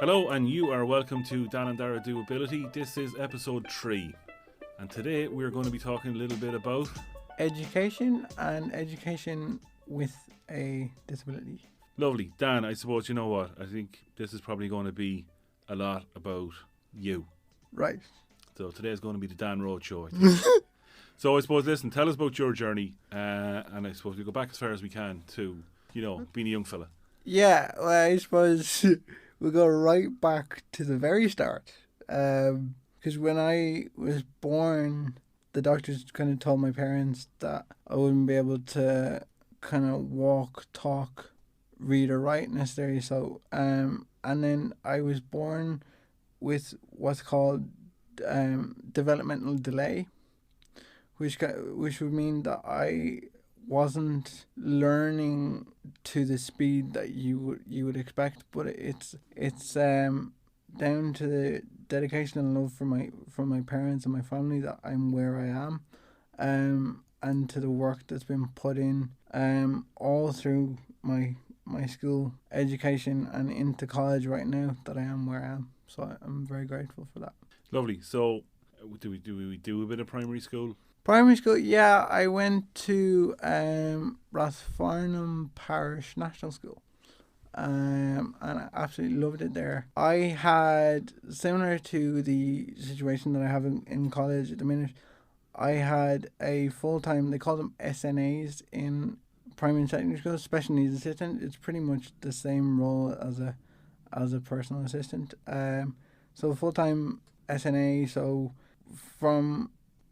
Hello, and you are welcome to Dan and Darragh Do Ability. This is episode 3, and today we're going to be talking a little bit about education and education with a disability. lovely Dan. I suppose you know what? I think this is probably going to be a lot about you. Right. So today is going to be the Dan Road show. I think. So I suppose, listen, tell us about your journey, and I suppose we go back as far as we can to being a young fella. Yeah, well, I suppose we'll go right back to the very start. Because when I was born, the doctors kind of told my parents that I wouldn't be able to kind of walk, talk, read or write necessarily. So, and then I was born with what's called developmental delay, which would mean that I wasn't learning to the speed that you would expect, but it's down to the dedication and love from my parents and my family that I'm where I am, and to the work that's been put in all through my school education and into college right now that I am where I am. So I'm very grateful for that. Lovely. So do we do a bit of primary school? Primary school, yeah, I went to Rathfarnham Parish National School, and I absolutely loved it there. I had, similar to the situation that I have in college at the minute, I had a full-time, they call them SNAs in primary and secondary school, special needs assistant. It's pretty much the same role as a personal assistant. So full-time SNA, so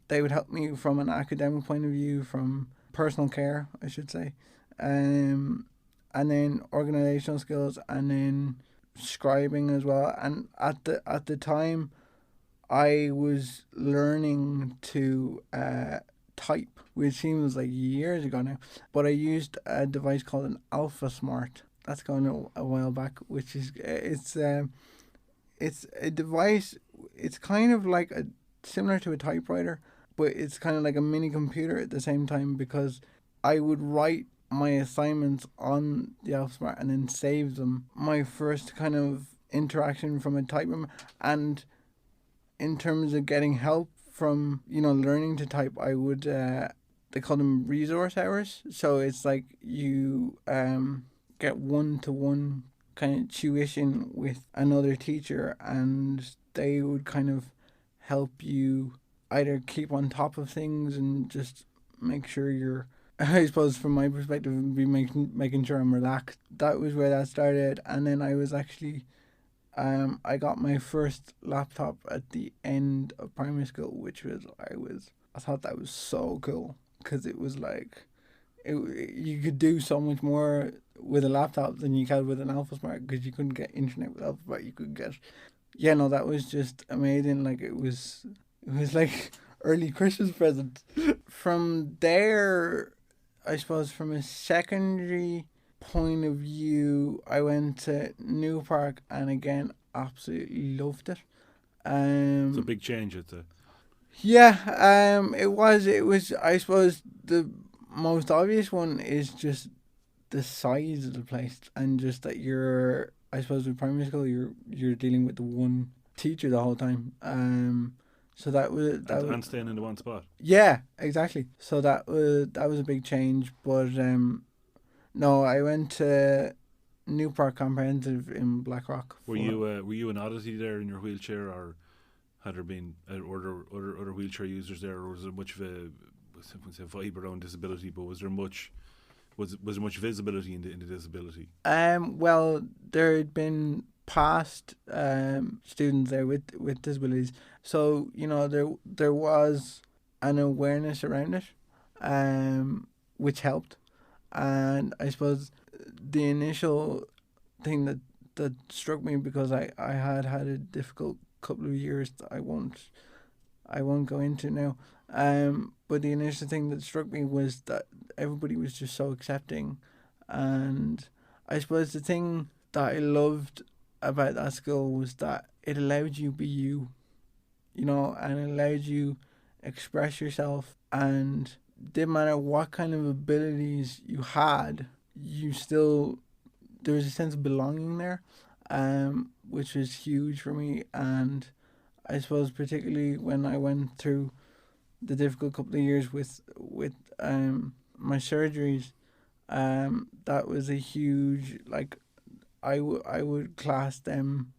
they would help me from an academic point of view, from personal care, I should say, and then organizational skills, and then scribing as well. And at the time, I was learning to type, which seems like years ago now. But I used a device called an Alpha Smart. That's gone a while back, which is it's a device. It's kind of like similar to a typewriter, but it's kind of like a mini computer at the same time, because I would write my assignments on the Alpha and then save them. My first kind of interaction from a typing, and in terms of getting help from learning to type, I would they call them resource hours. So it's like you get 1-to-1 kind of tuition with another teacher, and they would kind of help you either keep on top of things and just make sure you're, I suppose from my perspective, be making sure I'm relaxed. That was where that started. And then I was actually, I got my first laptop at the end of primary school, which was, I thought that was so cool, because it was like, you could do so much more with a laptop than you could with an Alpha Smart, because you couldn't get internet with Alpha Smart. You could get, that was just amazing. Like it was like early Christmas present. From there, I suppose from a secondary point of view, I went to New Park, and again, absolutely loved it. It's a big change at the. Yeah, it was. I suppose the most obvious one is just the size of the place, and just that you're, I suppose with primary school, you're dealing with the one teacher the whole time. So that was And staying in the one spot. Yeah, exactly. So that was a big change. But no, I went to New Park Comprehensive in Blackrock. Were you an oddity there in your wheelchair, or had there been other wheelchair users there, or was there much of a vibe around disability? But was there much visibility in the disability? Well, there had been past students there with disabilities, so there was an awareness around it, which helped. And I suppose the initial thing that struck me, because I had a difficult couple of years that I won't go into now, but the initial thing that struck me was that everybody was just so accepting. And I suppose the thing that I loved about that school was that it allowed you be you, and it allowed you express yourself, and didn't matter what kind of abilities you had, there was a sense of belonging there. which was huge for me. And I suppose particularly when I went through the difficult couple of years with my surgeries, that was a huge, like, I would class them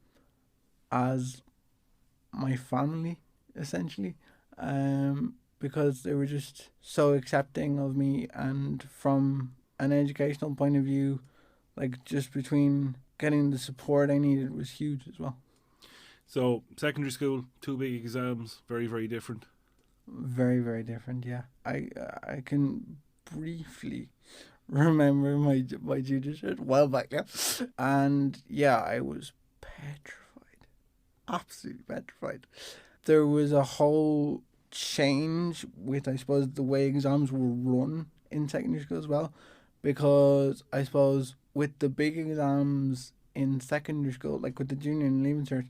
as my family, essentially, because they were just so accepting of me. And from an educational point of view, like, just between getting the support I needed was huge as well. So secondary school, two big exams, very very different. Very, very different. Yeah, I can briefly remember my junior shirt a while back. Yeah, and yeah, I was petrified, absolutely petrified. There was a whole change with, I suppose, the way exams were run in secondary school as well, because I suppose with the big exams in secondary school, like with the junior and leaving cert,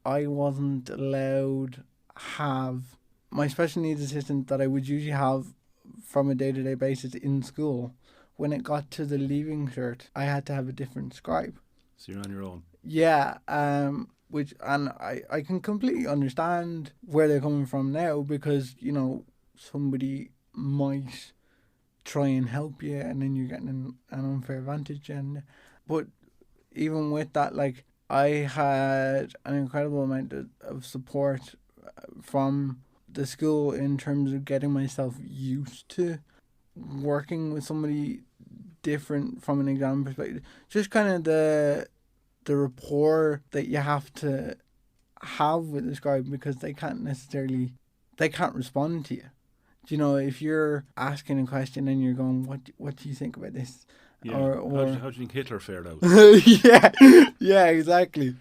I wasn't allowed have my special needs assistant that I would usually have from a day to day basis in school. When it got to the leaving cert, I had to have a different scribe. So you're on your own. Yeah, which, and I can completely understand where they're coming from now, because, you know, somebody might try and help you and then you're getting an unfair advantage. And but even with that, like, I had an incredible amount of support from the school in terms of getting myself used to working with somebody different from an exam perspective. Just kind of the rapport that you have to have with the scribe, because they can't respond to you. Do you know, if you're asking a question and you're going, what do you think about this? Yeah. Or how do you think Hitler fared out? yeah, exactly.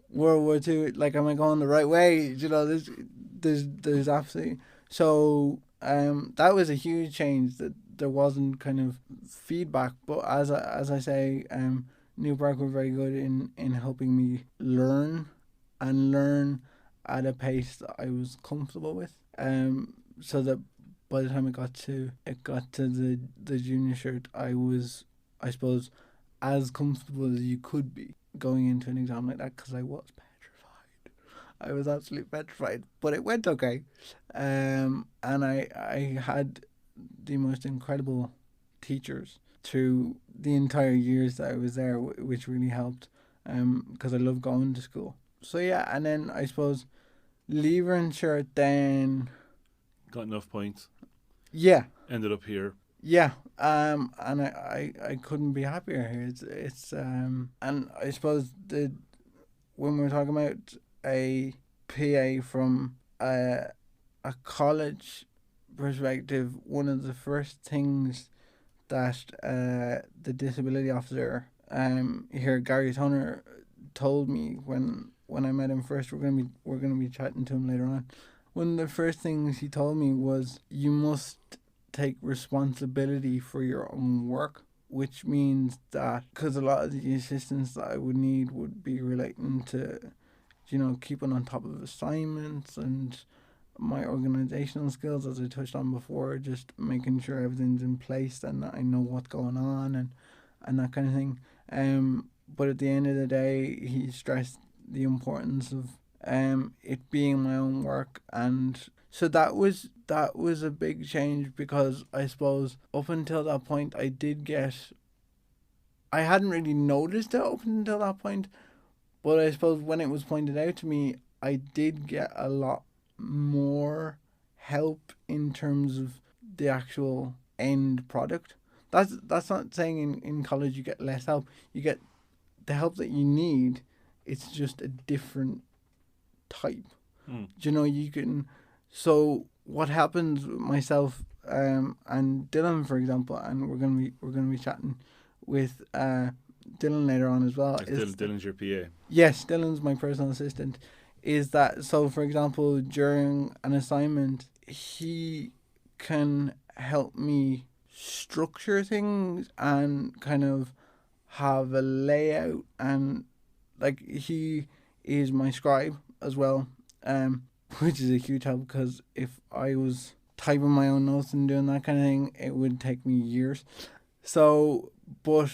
World War Two, like, am I going the right way? You know, there's absolutely, so that was a huge change, that there wasn't kind of feedback. But as I say, New Park were very good in helping me learn at a pace that I was comfortable with. So that by the time it got to the junior shirt, I was, I suppose, as comfortable as you could be going into an exam like that, because I was petrified. I was absolutely petrified, but it went okay. And I had the most incredible teachers through the entire years that I was there, which really helped, because I love going to school. So yeah, and then I suppose leaving shirt, then Got enough points. yeah, Ended up here. yeah, and I couldn't be happier here. It's and I suppose when we're talking about a PA from a college perspective, one of the first things that the disability officer here, Gary Toner, told me when I met him first. We're gonna be chatting to him later on. One of the first things he told me was, you must take responsibility for your own work, which means that, because a lot of the assistance that I would need would be relating to, you know, keeping on top of assignments and my organizational skills, as I touched on before, just making sure everything's in place and that I know what's going on, and that kind of thing. But at the end of the day, he stressed the importance of it being my own work. And so that was a big change, because I suppose up until that point I hadn't really noticed it up until that point, but I suppose when it was pointed out to me, I did get a lot more help in terms of the actual end product. That's not saying in college you get less help. You get the help that you need. It's just a different type. You know, you can. So what happens with myself and Dylan, for example, and we're gonna be chatting with Dylan later on as well. Dylan's your PA. Yes, Dylan's my personal assistant. Is that so? For example, during an assignment, he can help me structure things and kind of have a layout, and like, he is my scribe as well, which is a huge help, because if I was typing my own notes and doing that kind of thing, it would take me years. So, but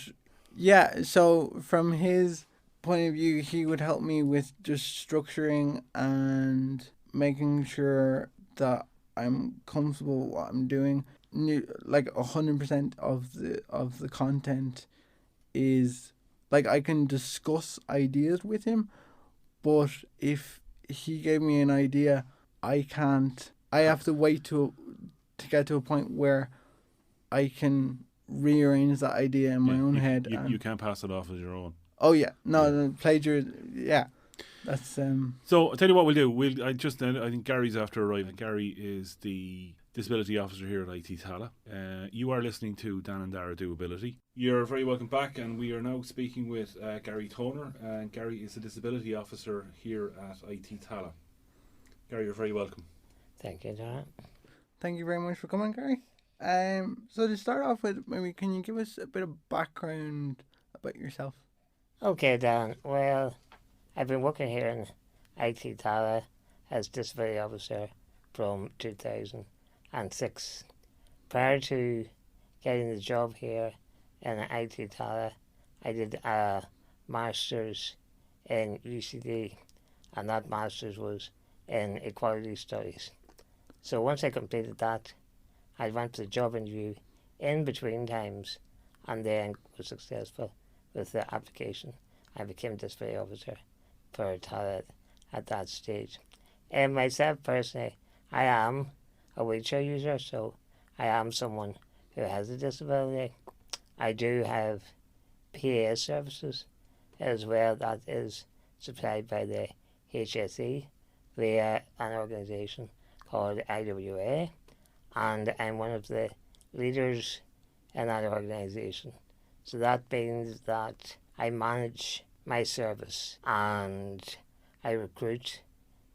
Yeah, so from his point of view, he would help me with just structuring and making sure that I'm comfortable with what I'm doing. Like 100% of the content is like I can discuss ideas with him, but if he gave me an idea, I can't. I have to wait to get to a point where I can rearrange that idea in my Yeah, own you, head. you can't pass it off as your own. Oh yeah, Yeah. no, plagiarism. Yeah, that's So I'll tell you what we'll do. I think Gary's after arriving. Gary is the disability officer here at IT Tala. You are listening to Dan and Darragh Do Ability. You're very welcome back, and we are now speaking with Gary Toner. And Gary is the disability officer here at IT Tala. Gary, you're very welcome. Thank you, Darragh. Thank you very much for coming, Gary. So to start off with, maybe can you give us a bit of background about yourself? Okay, Dan. Well, I've been working here in IT Tala as disability officer from 2006. Prior to getting the job here in IT Tala, I did a master's in UCD, and that master's was in equality studies. So once I completed that, I went to the job interview in between times, and then was successful with the application. I became disability officer for Tala at that stage. And myself personally, I am a wheelchair user, so I am someone who has a disability. I do have PA services as well that is supplied by the HSE via an organisation called IWA, and I'm one of the leaders in that organisation. So that means that I manage my service and I recruit,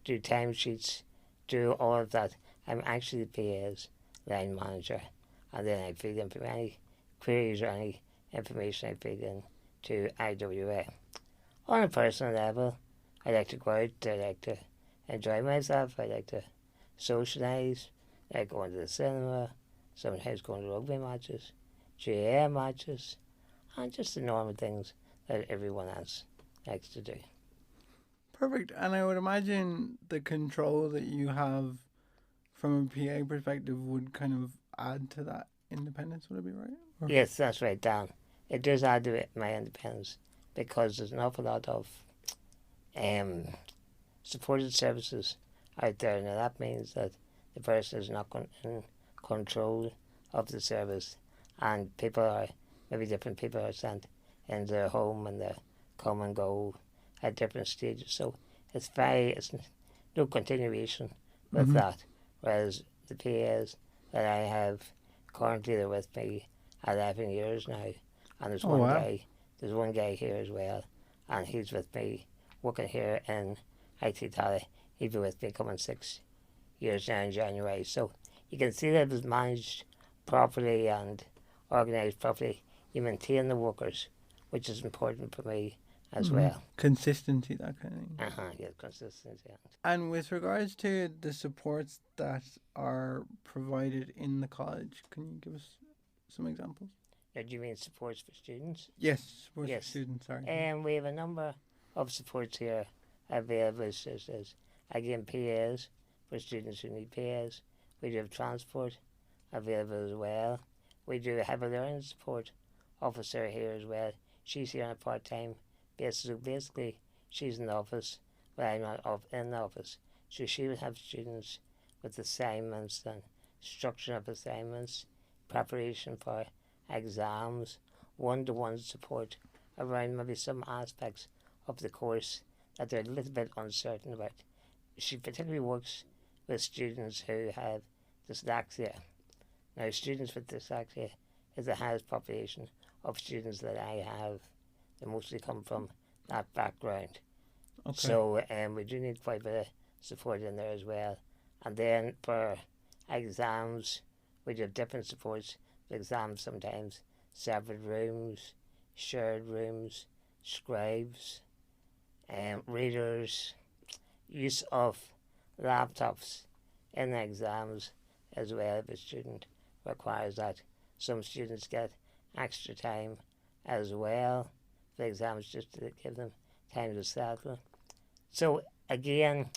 do timesheets, do all of that. I'm actually the PA's line manager, and then I feed in any queries or any information I feed in to IWA. On a personal level, I like to go out, I like to enjoy myself, I like to socialise, like going to the cinema, sometimes going to rugby matches, GAA matches, and just the normal things that everyone else likes to do. Perfect. And I would imagine the control that you have from a PA perspective would kind of add to that independence, would it be right? Or? Yes, that's right, Dan. It does add to it, my independence, because there's an awful lot of supported services out there. Now that means that the person is not in control of the service, and maybe different people are sent in their home and they come and go at different stages. So it's no continuation with that. Whereas the PAs that I have currently, they're with me 11 years now, and there's one guy here as well, and he's with me working here in IT Tala. He'll be with me coming 6 years now in January. So you can see that it was managed properly and organised properly. You maintain the workers, which is important for me as well. Consistency, that kind of thing. Yeah, consistency. And with regards to the supports that are provided in the college, can you give us some examples? Do you mean supports for students? Yes, supports for students, sorry. We have a number of supports here available, such as, again, PAs for students who need PAs. We do have transport available as well. We do have a learning support officer here as well. She's here on a part-time basis. So basically, she's in the office, but I'm not in the office. So she would have students with assignments and structure of assignments, preparation for exams, one-to-one support around maybe some aspects of the course that they're a little bit uncertain about. She particularly works with students who have dyslexia. Now, students with dyslexia is the highest population of students that I have. They mostly come from that background. Okay. So we do need quite a bit of support in there as well. And then for exams, we do different supports for exams sometimes. Separate rooms, shared rooms, scribes, readers, use of laptops in the exams as well if a student requires that. Some students get extra time as well for the exams, just to give them time to settle. So again,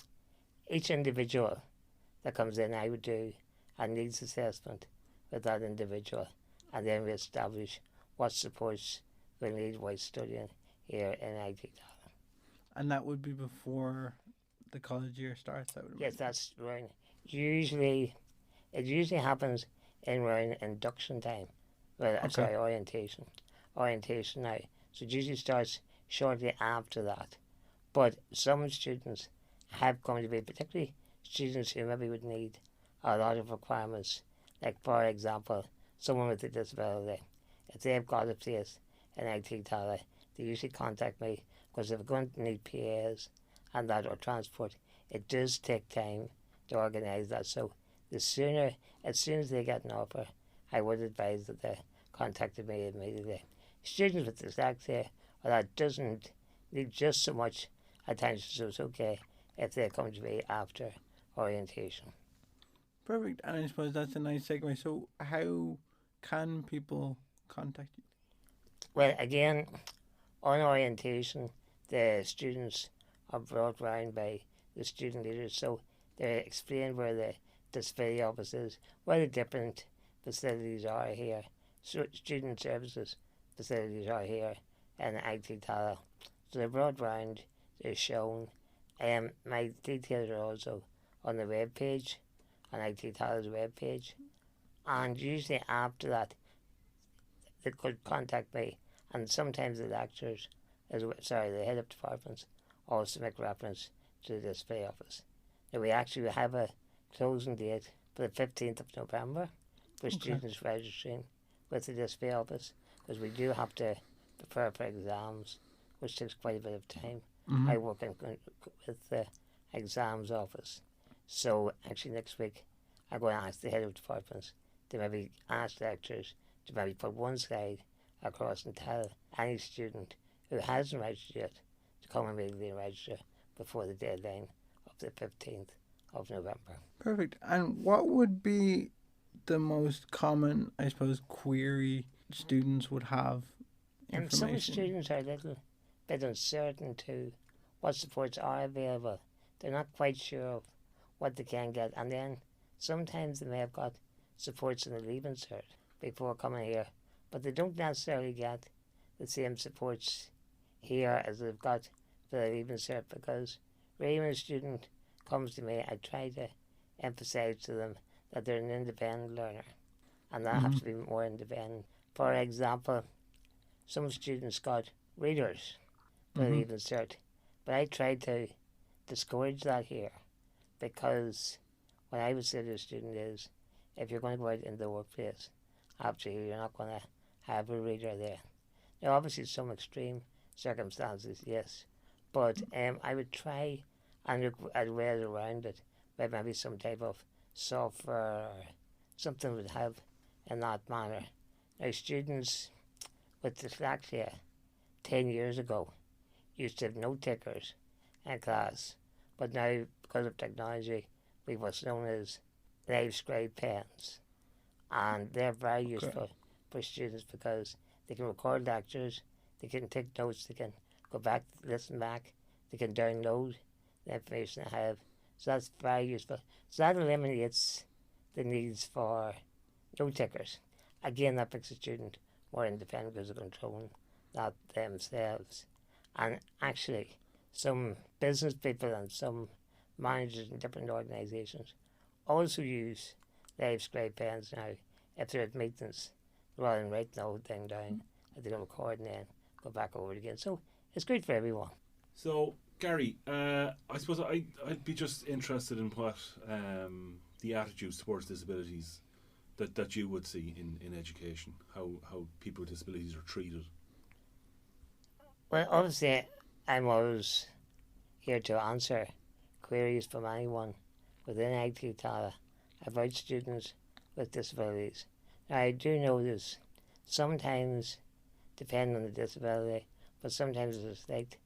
each individual that comes in, I would do a needs assessment with that individual, and then we establish what supports they need while studying here in IT. And that would be before the college year starts, I would Yes, imagine. that's right. It usually happens in around induction time. Well, Okay. sorry, orientation. Orientation now. So it usually starts shortly after that. But some students have come to be, particularly students who maybe would need a lot of requirements. Like, for example, someone with a disability. If they've got a place in IT Tala, they usually contact me because they're going to need PAs and that or transport. It does take time to organise that. So as soon as they get an offer, I would advise that they contacted me immediately. Students with dyslexia or that doesn't need just so much attention, so it's okay if they come to me after orientation. Perfect. And I suppose that's a nice segue. So how can people contact you? Well, again, on orientation, the students are brought round by the student leaders, so they explain where the disability office is, where the different facilities are here, so student services facilities are here in IT Tala. So they're brought round, they're shown. My details are also on the web page, on IT Tala's web page, and usually after that, they could contact me, and sometimes the lecturers, the head of departments, also make reference to the display office. Now we actually have a closing date for the 15th of November for students registering with the display office, because we do have to prepare for exams, which takes quite a bit of time. I work with the exams office. So actually next week I'm going to ask the head of departments to maybe ask lecturers to maybe put one slide across and tell any student who hasn't registered yet to come immediately and register before the deadline of the 15th of November. Perfect. And what would be the most common, I suppose, query students would have And some information? students are a little bit uncertain to what supports are available. They're not quite sure of what they can get, and then sometimes they may have got supports in the Leaving Cert before coming here, but they don't necessarily get the same supports here as they've got for the Leaving Cert, because really when a student comes to me, I try to emphasise to them that they're an independent learner, and that has to be more independent. For example, some students got readers for the Leaving Cert, but I tried to discourage that here, because what I would say to a student is, if you're going to go out in the workplace after you're not going to have a reader there. Now, obviously, some extreme circumstances, yes, but I would try and look at ways around it, where maybe some type of software or something would help in that manner. Now, students with dyslexia 10 years ago used to have note takers in class, but now, because of technology, we have what's known as live scribe pens, and they're very useful for students because they can record lectures, they can take notes, they can go back, listen back, they can download the information they have. So that's very useful. So that eliminates the needs for note takers. Again, that makes a student more independent because they're controlling that themselves. And actually, some business people and some managers in different organisations also use live scribe pens now if they're at meetings, rather than writing the whole thing down, they can record and then go back over it again. So it's good for everyone. So, Gary, I suppose I'd be just interested in what the attitudes towards disabilities that you would see in education, how people with disabilities are treated. Well, obviously, I'm always here to answer queries from anyone within IT Tala about students with disabilities. Now, I do know this sometimes, depending on the disability, but sometimes there's a slight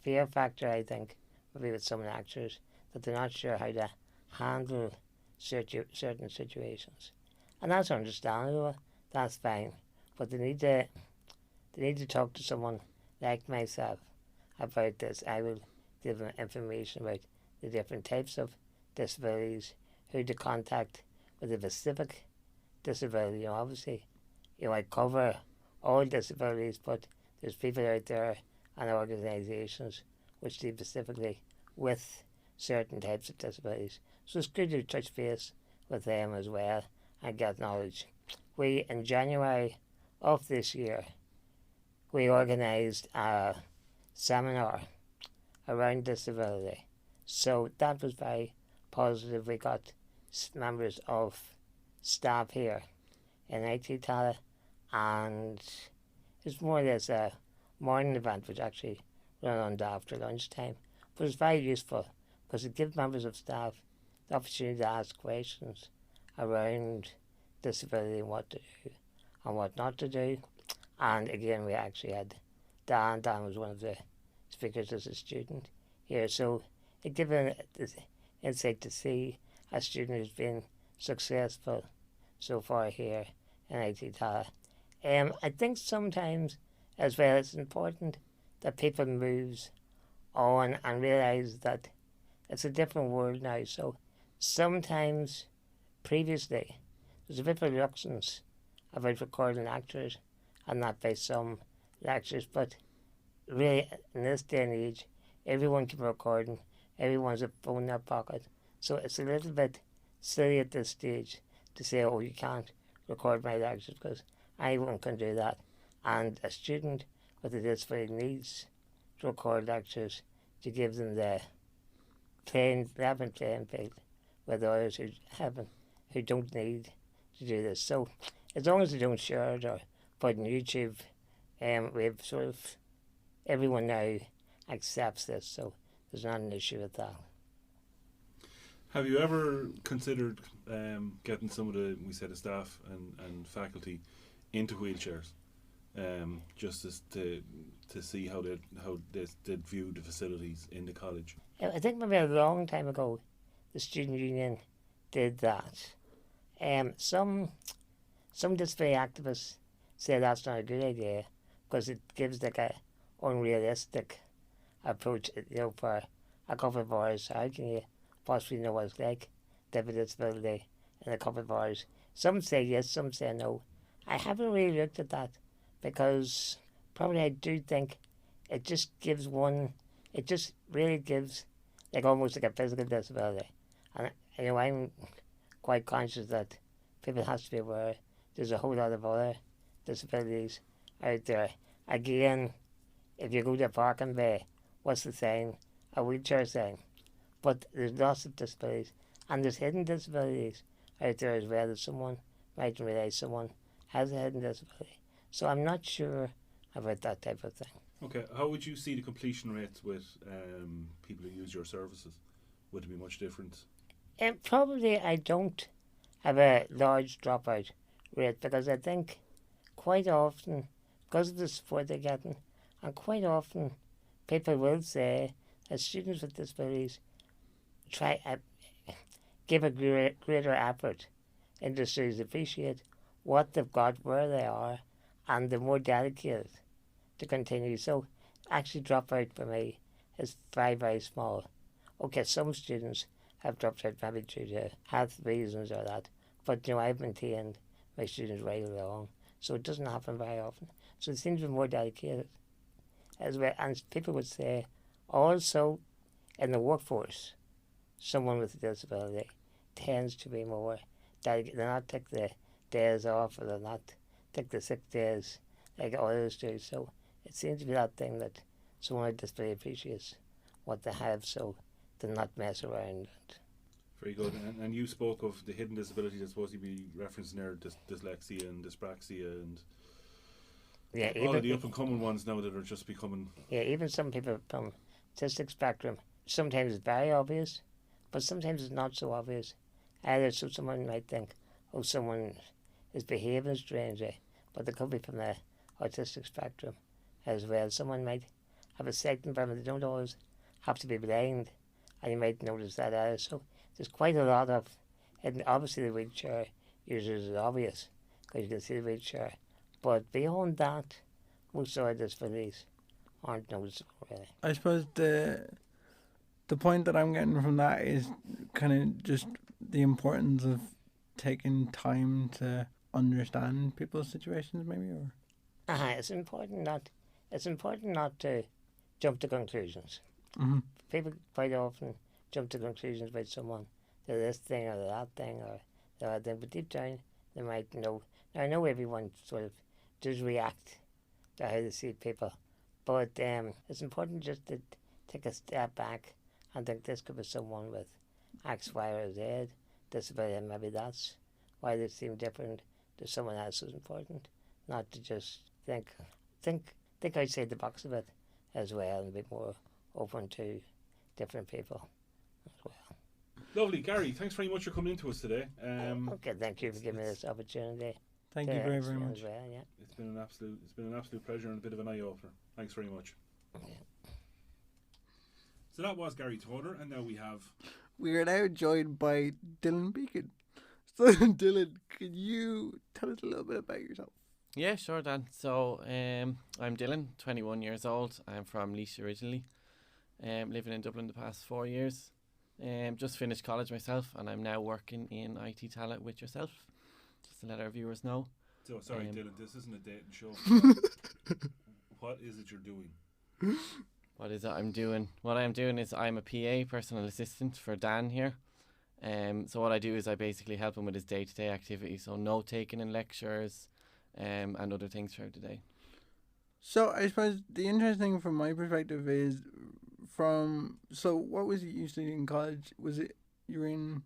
fear factor, I think, maybe with some lecturers, that they're not sure how to handle certain situations. And that's understandable, that's fine, but they need to they need to talk to someone like myself about this. I will give them information about the different types of disabilities, who to contact with a specific disability. You know, obviously, I cover all disabilities, but there's people out there and organisations which deal specifically with certain types of disabilities. So it's good to touch base with them as well and get knowledge. We, in January of this year, we organised a seminar around disability. So that was very positive. We got members of staff here in IT Tala, and it's more or less a morning event which actually ran on after lunchtime. But it's very useful because it gives members of staff the opportunity to ask questions around disability and what to do and what not to do. And again, we actually had Dan. Dan was one of the speakers as a student here. So it gave an insight to see a student who's been successful so far here in IT Tala. I think sometimes as well it's important that people moves on and realise that it's a different world now. So sometimes previously there's a bit of reluctance about recording lectures and not by some lectures, but really in this day and age everyone can record and everyone's a phone in their pocket. So it's a little bit silly at this stage to say, oh, you can't record my lectures, because anyone can do that. And a student with a disability needs to record lectures to give them the level playing field with others who don't need to do this. So as long as they don't share it or put it on YouTube, we've sort of, everyone now accepts this, so there's not an issue with that. Have you ever considered getting some of the staff and faculty into wheelchairs, just to see how they view the facilities in the college? I think maybe a long time ago, the student union did that. Some disability activists say that's not a good idea because it gives like a unrealistic approach. For a couple of hours, how can you possibly know what it's like to have a disability in a couple of hours? Some say yes, some say no. I haven't really looked at that because probably I do think it just really gives like almost like a physical disability. And I'm quite conscious that people have to be aware there's a whole lot of other disabilities out there. Again, if you go to a parking bay, what's the sign? A wheelchair sign. But there's lots of disabilities, and there's hidden disabilities out there as well that someone might realise someone has a hidden disability. So I'm not sure about that type of thing. Okay, how would you see the completion rates with people who use your services? Would it be much different? Probably I don't have a large dropout rate because I think quite often, because of the support they're getting, and quite often people will say that students with disabilities try give a greater effort in the studies, appreciate what they've got, where they are, and they're more dedicated to continue. So actually dropout for me is very, very small. Okay, some students have dropped out maybe due to health reasons or that, but I've maintained my students right along, so it doesn't happen very often. So it seems to be more dedicated as well. And people would say also in the workforce, someone with a disability tends to be more dedicated. They'll not take the days off, or they'll not take the sick days like others do. So it seems to be that thing that someone with disability appreciates what they have, so they'll not mess around. Very good. And you spoke of the hidden disabilities. I suppose you'd be referencing there dyslexia and dyspraxia and all of the up and coming ones now that are just becoming. Yeah, even some people from autistic spectrum. Sometimes it's very obvious, but sometimes it's not so obvious either. So someone might think, oh, someone is behaving strangely, but they could be from the autistic spectrum as well. Someone might have a sight impairment. They don't always have to be blind, and you might notice that either. So there's quite a lot of, and obviously the wheelchair users is obvious because you can see the wheelchair. But beyond that, most of our disabilities aren't noticeable, really. I suppose the point that I'm getting from that is kind of just the importance of taking time to understand people's situations, maybe, or. It's important not to jump to conclusions. Mm-hmm. People quite often jump to conclusions about someone, they're this thing or that thing or that thing, but deep down they might know. Now, I know everyone sort of does react to how they see people, but it's important just to take a step back and think this could be someone with X, Y, or Z disability, and maybe that's why they seem different to someone else. Is important, not to just think outside the box a bit as well, and be more open to different people as well. Lovely, Gary. Thanks very much for coming into us today. Okay, thank you for giving me this opportunity. Thank you very, very explain much. as well, yeah. It's been an absolute pleasure and a bit of an eye opener. Thanks very much. Yeah. So that was Gary Toder, and now we have. We are now joined by Dylan Beacon. So, Dylan, can you tell us a little bit about yourself? Yeah, sure, Dan. So, I'm Dylan, 21 years old. I'm from Laois originally. Living in Dublin the past 4 years. Just finished college myself, and I'm now working in IT talent with yourself. Just to let our viewers know. So sorry, Dylan. This isn't a dating show. What is it you're doing? What is it I'm doing? What I'm doing is I'm a PA, personal assistant for Dan here. So what I do is I basically help him with his day-to-day activities. So note taking in lectures, and other things throughout the day. So I suppose the interesting thing from my perspective is so what was it you studied in college? Was it you were in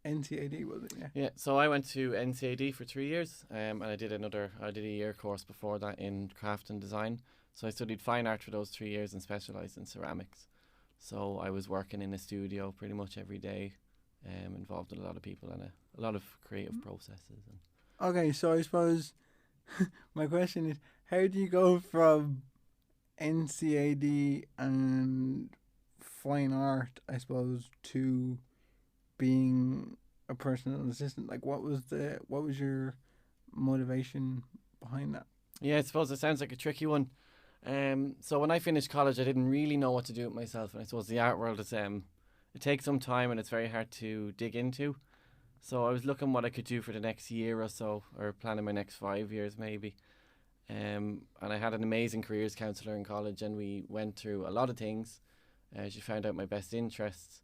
NCAD, was it? Yeah. Yeah, so I went to NCAD for 3 years, and I did a year course before that in craft and design. So I studied fine art for those 3 years and specialised in ceramics. So I was working in a studio pretty much every day, involved with a lot of people and a lot of creative processes. Okay, so I suppose my question is, how do you go from NCAD and fine art, I suppose, to being a personal assistant? Like, what was your motivation behind that? Yeah, I suppose it sounds like a tricky one. So when I finished college, I didn't really know what to do with myself, and I suppose the art world is it takes some time and it's very hard to dig into. So I was looking what I could do for the next year or so, or planning my next 5 years maybe. And I had an amazing careers counsellor in college, and we went through a lot of things. She found out my best interests,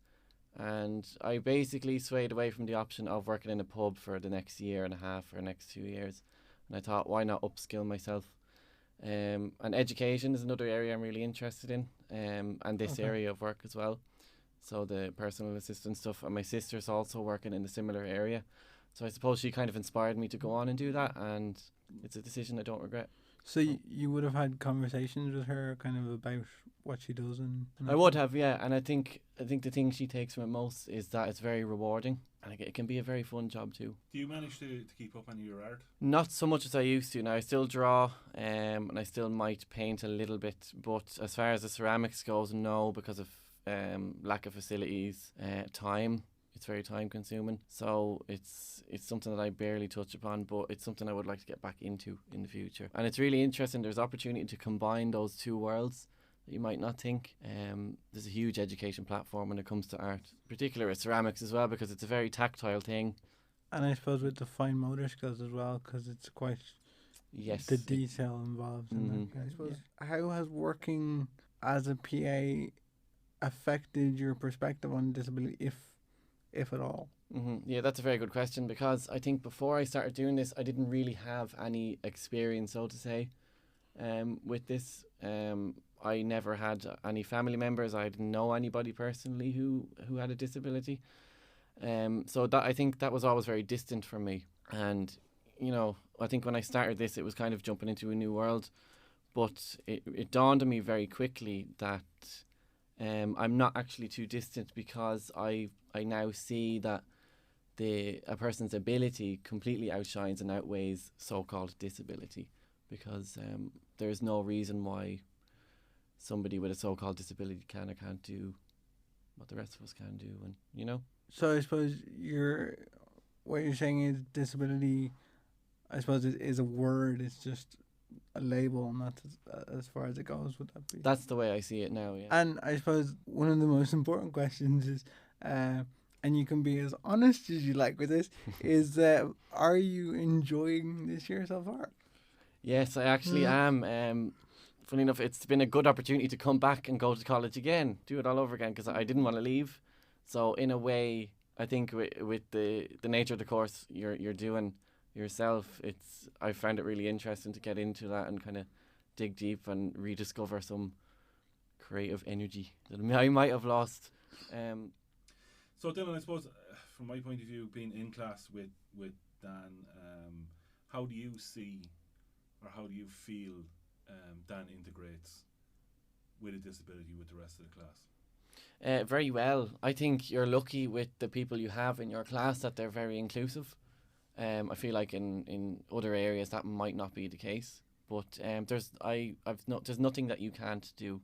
and I basically swayed away from the option of working in a pub for the next year and a half or next 2 years. And I thought, why not upskill myself? And education is another area I'm really interested in, and this area of work as well. So the personal assistant stuff, and my sister's also working in a similar area. So I suppose she kind of inspired me to go on and do that, and it's a decision I don't regret. So you would have had conversations with her kind of about what she does and I would have, yeah, and I think the thing she takes from it most is that it's very rewarding, and it can be a very fun job too. Do you manage to keep up on your art? Not so much as I used to. Now I still draw, and I still might paint a little bit, but as far as the ceramics goes, no, because of lack of facilities, time. It's very time consuming, so it's something that I barely touch upon, but it's something I would like to get back into in the future. And it's really interesting. There's opportunity to combine those two worlds that you might not think. There's a huge education platform when it comes to art, particularly ceramics as well, because it's a very tactile thing. And I suppose with the fine motor skills as well, because it's quite the detail involved in that. I suppose how has working as a PA affected your perspective on disability, if at all? Yeah, that's a very good question, because I think before I started doing this, I didn't really have any experience, so to say, with this. I never had any family members. I didn't know anybody personally who had a disability. So that, I think that was always very distant from me. And, I think when I started this, it was kind of jumping into a new world. But it dawned on me very quickly that I'm not actually too distant, because I now see that a person's ability completely outshines and outweighs so-called disability, because there's no reason why somebody with a so-called disability can or can't do what the rest of us can do, and So I suppose what you're saying is disability, I suppose, is a word. It's just a label, and that's as far as it goes. Would that be? That's the way I see it now. Yeah. And I suppose one of the most important questions is, and you can be as honest as you like with this, is are you enjoying this year so far? Yes, I actually am. Funny enough, it's been a good opportunity to come back and go to college again, do it all over again, because I didn't want to leave. So in a way, I think with the nature of the course you're doing yourself, I found it really interesting to get into that and kind of dig deep and rediscover some creative energy that I might have lost. So Dylan, I suppose from my point of view, being in class with Dan, how do you see or how do you feel Dan integrates with a disability with the rest of the class? Very well. I think you're lucky with the people you have in your class that they're very inclusive. I feel like in other areas that might not be the case, but there's nothing that you can't do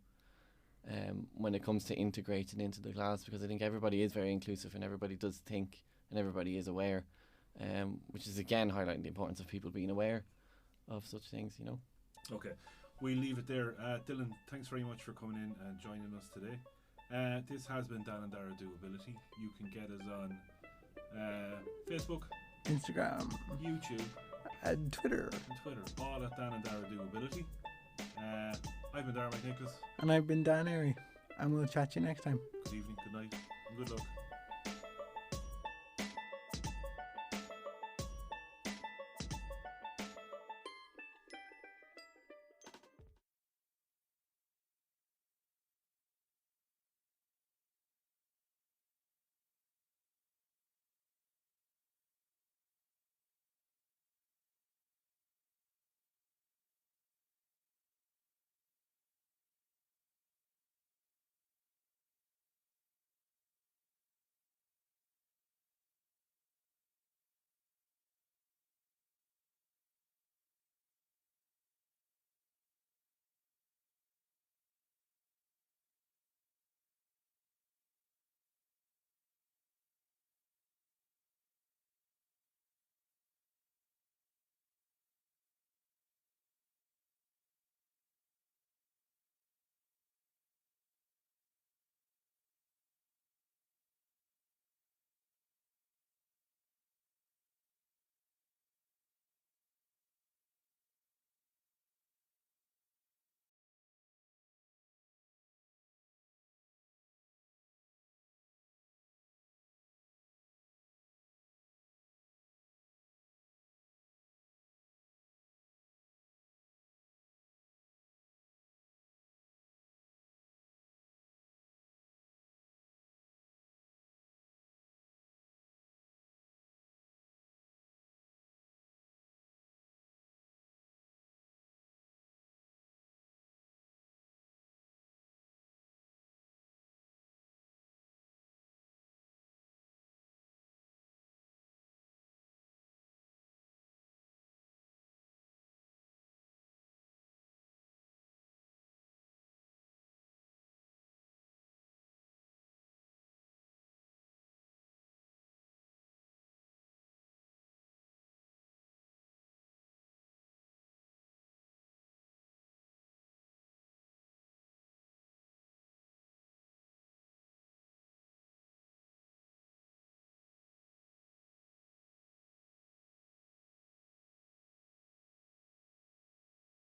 when it comes to integrating into the class, because I think everybody is very inclusive and everybody does think and everybody is aware, which is again highlighting the importance of people being aware of such things, you know. Okay, we'll leave it there. Dylan, thanks very much for coming in and joining us today. This has been Dan and Darragh Do Ability. You can get us on Facebook, Instagram, YouTube, and Twitter. All at Dan and Darragh Do Ability. I've been Darragh McNicholas. And I've been Dan Airy. And we'll chat to you next time. Good evening, good night, and good luck.